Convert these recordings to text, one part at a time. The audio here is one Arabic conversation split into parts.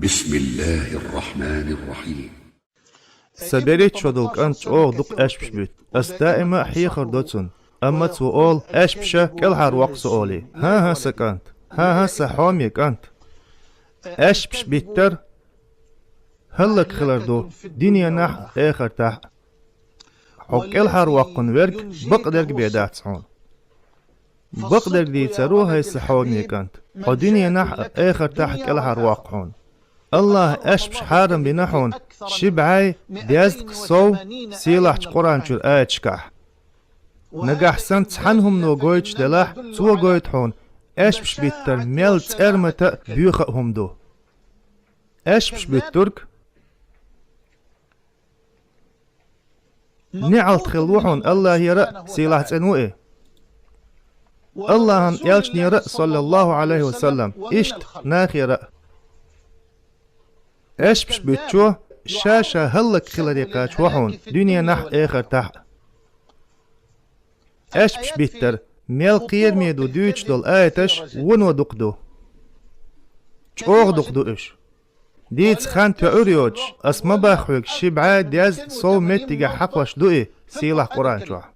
بسم الله الرحمن الرحيم. سبريت شدوك أنت دوك أشبش بيت أستائما حيخر دوتسون أما تسوال أشبشة كالحر وقت سؤالي ها سكانت ها سحاميك أنت أشبش بيتر هلك خلردو دنيا نح آخر تح حق الحر وقن ورق بقدرك بيدات سعون بقدرك دي تروها سحاميك أنت ودنيا نح آخر تح كالحر وقعون الله أشبش حارم بنحون شبعي ديازدق صو سيلاح قرآن شر آيتشكح نجح سنت حنهم نو جويتش دلاح سو جويت حون أشبش بيتر ميلت إرمتا بيوخهم دو أشبش بيترك نعلت خلوحون الله يرى سيلاح تنوئي الله هم يالش نيرى صلى الله عليه وسلم إشت ناخيرى أشبش بيتشو شاشة هلك خلريقات وحون دنيا نح آخر تح أشبش بيتر ميل قير ميدو دويتش دول آيتش ونو دقدو چوغ دقدو إش ديت خان تأوريوش اسم باخوك شبعا دياز صو متيجا حقوش دوئي سيلاح قرآن شوح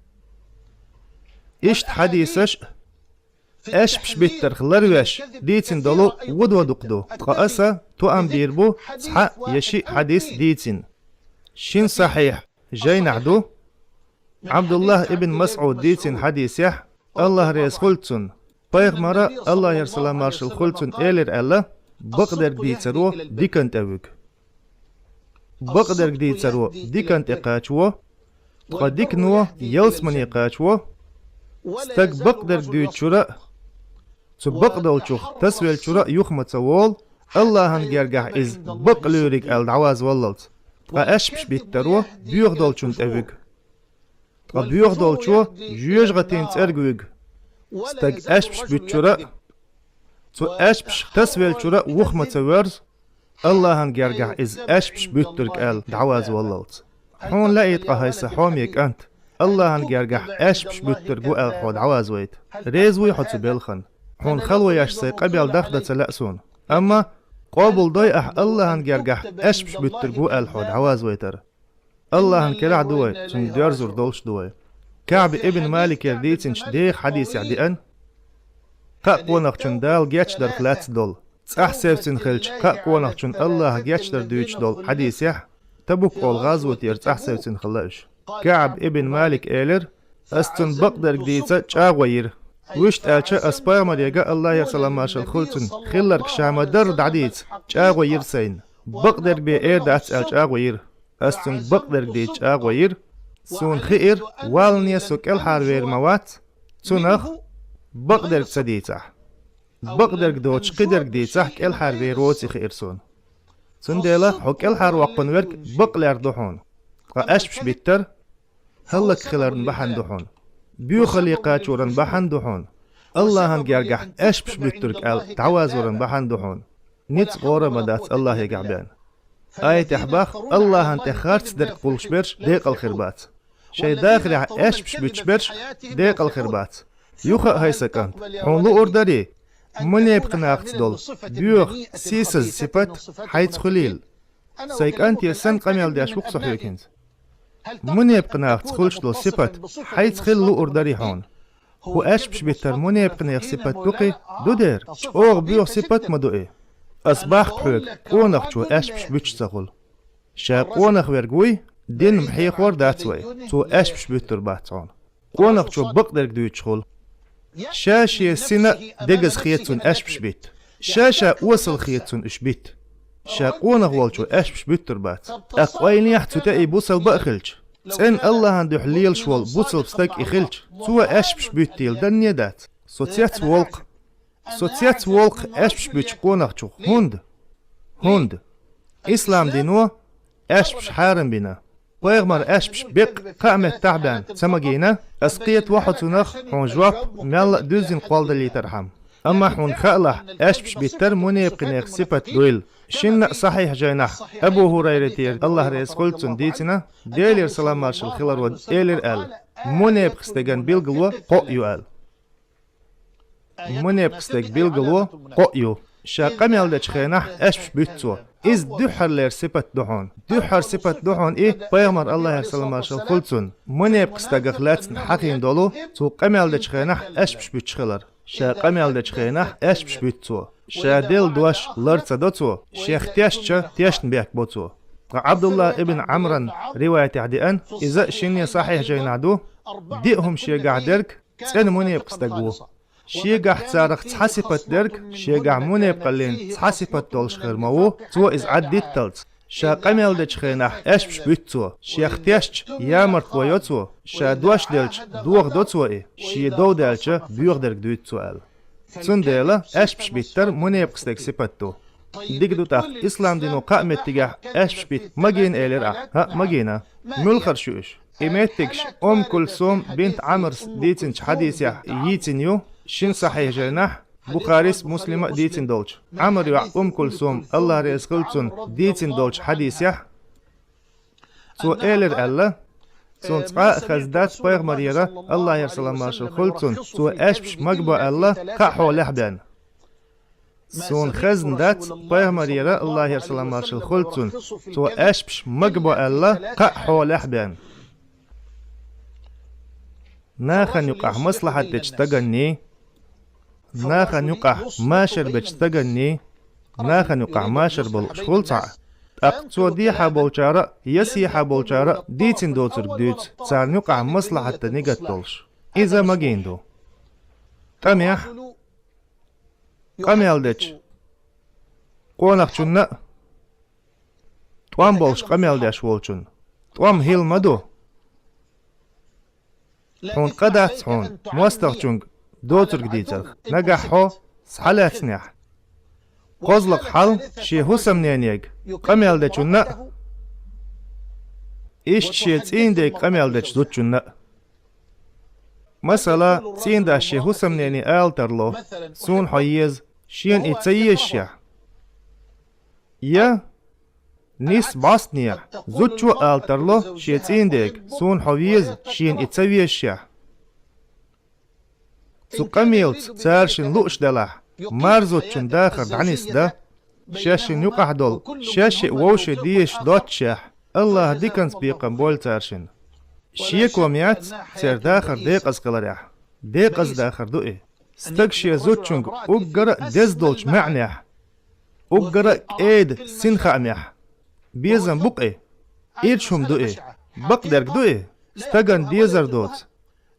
إشت حديثش أشبش بيتر خلروش ديتين دولو ودو دقدو تقاسا تو أم بيربو صحا يشي حديث ديتين شين صحيح جاي نعدو عبد الله ابن مسعود ديتين حديث يح الله ريس خلتون بايغ مرا الله يرسل مارشل خلتون إيلر ألا بقدر ديترو ديكنت أوك بقدر ديترو ديكنت إقاتشو قديك نو يلسمن إقاتشو ستك بقدر ديتشورا بقدر شوخ تسويل شورا يخمت سوال الله هنجرجح إز بقلوريك الدعواز واللت أشبش بيترو بيوغ دولشون تأوك بيوغ دولشو جيوش غتين تأرجوك ستك أشبش بيتشورا تو أشبش تسويل شورا وخمت سوارز الله هنجرجح إز أشبش بيترك الدعواز واللت حون لقيت قهيس حوميك أنت الله هنجرجح أشبش بيترجو الحود عواز ويت ريزوي حتى بيلخن حون خلوة يشسي قبل دخدة لأسون أما قابل ضيح الله هنجرجح أشبش بيترجو الحود عواز ويتر الله هنكلع دوي سن ديرزور دولش دوي كعب ابن مالك يرديتنش ديخ حديث يعدي أن قاقونق چون دال جيتش در خلاتس دول أحسب سن خلش قاقونق چون الله جيتش در دويتش دول حديث يح تبوك أول غازوة يرت أحسب سن خلاش كعب ابن مالك إيلر أستن بقدر جديدة شاغوير وشت ألشا أسبايا مريقا الله يرسل ماشل خلتن خلرك شاما درد عديد شاغوير سين بقدر بي إير دات شاغوير أستن بقدر جديد شاغوير سون خير والنيا سوك الحاروير موات سونخ بقدر سديتح بقدر جدوش قدر جديتح كالحاروير روتي خير سون سنديلا حك الحار وقن ورك بقلر دحون أشبش بيتر هلك خلرن بحن دحون بيو خليقات ورن بحن دحون الله هنجرجح أشبش بيترك تعواز ورن بحن دحون نيت غورة مدات الله يقعبان آية أحباخ الله هنت خارت درك قولش برش ديق الخربات شي داخل أشبش بيتشبرش ديق الخربات يوخا هاي سكانت حون لو أردري من يبقى دول بيوخ سيسز سفت حيث خليل سيك أنت يسن قميل دي أشوق صحيحين من يبقى خلش دول سفت حيث خل لو أردري حون هو أشبش بيتر من يبقى سفت دوقي دو دير أوغ بيوخ سفت مدوئي أصباح حوك قونخ شو أشبش بيتش تغل شا قونخ ورقوي دين محيخ ور داتوي تو أشبش بيتر باتون قونخ شو بقدر دويتش خل شاشة سنة دقز خيتون أشبش بيت شاشة وصل خيتون إش بيت شاقونا غوالشو أشبش بيت تربات أقوين يحتو تأي بوصل بأخلش سن الله عنده حليل شوال بوصل بستك إخلش سوى أشبش بيت تيل دن يدات سوتيات والق أشبش بيت قوناخشو هند إسلام دينو أشبش حارم بنا ويغمر أشبش بيق قامة تعبان سمجينا أسقيت واحد سنخ حون جواب مال دوزين قوال دلي ترحم أما حون خالح أشبش بيتر موني يبقى صفة دويل شن صحيح جينح أبو هريرة الله رئيس قلتن ديتنا ديلير سلام مارشل خلر ود إيلير آل موني يبقى استيقان بيلقلوا قو يو آل موني يبقى استيق بيلقلوا قو يو شا قميل دچ خينح أشبش بيتسو إز دحر لير سبت دحون دحر سبت دحون إيه بيغمر الله صلى الله عليه وسلم خلصن من يبقستغ لاتن حقين دولو تو قميل دچ خينح أشبش بيتشخلر شا قميل دچ خينح أشبش بيتسو شا ديل دوش لرца دوتسو شيخ تيشچ تيشن بيك بوتسو عبد الله ابن عمرو رواية عديان إذا شني صحيح جينادو ديهم شيقع درك تسأل مني بقستقو شيقع تسارق تحسبت درك شيقع مني بقلين تحسبت دولش خير مو تو إز عديت تلت شا قميل دچ خينح أشبش بيتسو شيخ تيشچ يامر قويوتسو شا دوش دلچ دوغ دوتسو إيه شي دو دلچ بيوغ درك دوتسو أل تون ديلا أشبش بيتر مني بقستق سبتو ديك تاخ إسلام دينو قائمة تجاه أشبش بيت مجين إيلر ها مجينا ملخر شوش إمتكش كلثوم بنت عمرو ديتنش حديث يتنيو شين صحيح جناح بخاريس مسلمة ديتن دولش عمرو كلثوم الله رزقلتون ديتن دولش حديث تو إيلر الله سون تقا خزدات بيغمريرا الله يرسل ماشل خلتون تو أشبش مقبا الله قحو لحبان سون خزن دات بيغمريرا الله يرسل ماشل خلتون تو أشبش مقبا الله قحو لحبان ناخن يقع مصلحة تجتغني ناخن يقع ماشر بجتغني ناخن يقع ماشر بالشغلصع أقصو دي حابولشارة يسي حابولشارة ديتين دوتر ديت صار يقع مصلحة تنيقت دولش إذا ما جيندو قميح قميال ديش قونق چونا توام بولش قميال ديش والچون توام هيل مدو حون قدات حون موستغ چونگ دوتر ديتر نقحو سحلات نيح قوزلق حل شي حسم نينيق قميال ديش چونا إيش شي تين ديك قميال ديش دوت چونا مثلا تين دا شي حسم نيني آل ترلو سون حيز شين إتسيشيا يا نيس باستنيا زوتشو آل ترلو شي تين ديك سون حيز شين إتسيشيا سو قميلت تارشن لوش دلاح مارزوت چون داخر دعنيس دا شاشن يقع دول شاشي ووش ديش دوت شاح الله ديكنس بيقن بول تارشن شيكو ميات تير داخر ديق أزقلريح ديق أز داخر دوئي ستكشي زوتشنگ اوغر دز دولش معنيح اوغر ايد سنخا اميح بيزن بقئي ايدشم دوئي بقدرك دوئي ستغن ديزر دوت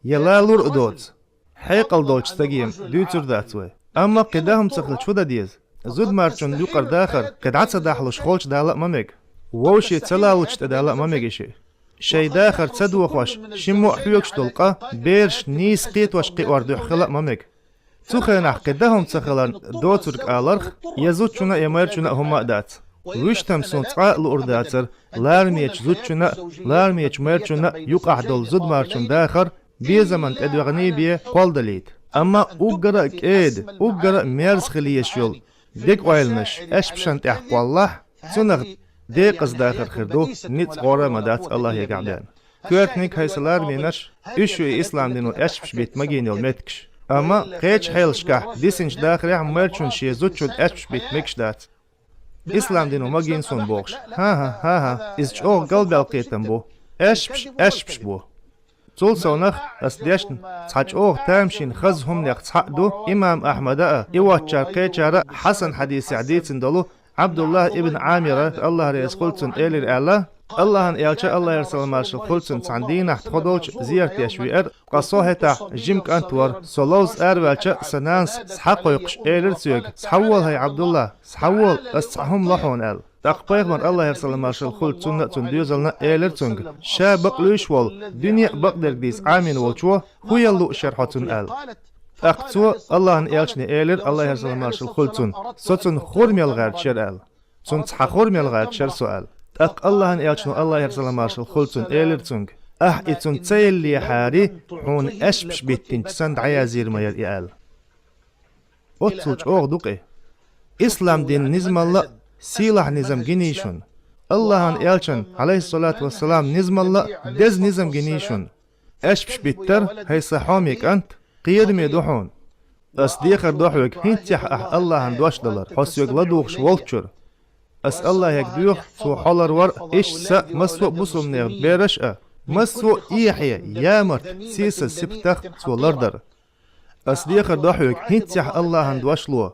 يلالور دوت حيقل دولش تغيم دوتر داتوي اما قداهم تخل شودا ديز زود مارچون يقر داخر قدعت داخلش خولش دالق مميك ووشي تلالوش تدالق مميكشي شي داخر تسدو خوش شمو حيوكش دلقا بيرش نيس قيت وش قي وردو خلق مميك تخينح قداهم تخلان دوترك آلرخ يزوتشونا يميرشونا هما دات ويشتم سونتقا الأرداتر لارميش زوتشونا لارميش ميرشونا يقع دول زود مارشون داخر بي زمن ادوغني بي قول دليت اما اوغرا كيد اوغرا ميرز خليشيول ديك ويلنش اشبشان تحق والله سنغ ديق از داخر خردو نيت غورا مدات الله يقعدان كويرتنيك هايسلار مينش اشو اسلام دينو اشبش بيت مجينيول ميتكش اما قيتش حيلشكا ديسنش داخر يح ميرشون شي زوتشود اشبش بيت ميكش دات اسلام دينو مجين سون بوخش ها ازج اوغ قلب القيتن بو اشبش بو تول سونخ أسديشن تحج أوه تامشين خزهم يقتحدو إمام أحمد إيواتشار قيتشار حسن حديث عديد سندلو عبد الله ابن عامر الله رئيس قلتن إلير الله أن إلشا الله يرسل مارشل قلتن تاندين نحت خدوش زيارت يشوير قصوهتا جيمك أنتور سولوز أروالشا سنانس سحقو يقش إلير سيوك سحول هاي عبد الله سحول أستحهم لحون تقبيغمر الله يرسل مارشل خلت سنة تنديوزلنا إيلر تنگ شا بقلوش وال دنيا بقدر ديس عامين والشوا هو يلو شرحتن أقتو الله أن إلشني إيلر الله يرسل مارشل خلتن ستن خورمي الغار شر سن تحخورمي الغار شر سؤال أق الله أن إلشنو الله يرسل مارشل خلتن إيلر تنگ إتن تسيل لي حاري حون أشبش بيتين تسند عيازير ما يرئال أتسوج أوغ دوقي إسلام دين نزم الله سيلاح نظام جنيشون الله أن إلشن عليه الصلاة والسلام نظام الله دز نظام جنيشون أشبش بيتر هاي صحوميك أنت قير ميدوحون أصديق الدوحوك هنتح الله هندوش دلر حسيق لدوخش والتشر أس الله يكدوخ سو حولر ور إيش سا مسو بسوم نيغ بيرش مسو إيحيا يامرت سيسا سبتخ سو لردر أصديق الدوحوك هنتح الله هندوش لو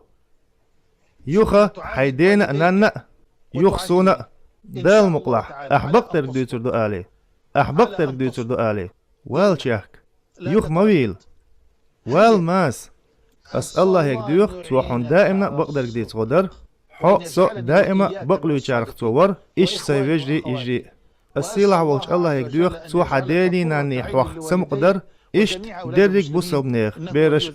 يوخا حيدين نانا يوخسونا دال مقلح أحبقتر دوتر دو آلي أحبقتر دوتر دو آلي والشيخ يوخ مويل والماس أس الله يكدوخ توحون دائما بقدر جديد غدر حق سو دائما بقلو يشارخ تور إيش سيجري يجري السيلع والش الله يكدوخ تو حدالي ناني حوخ سمقدر إيش درك بصوب نيخ بيرش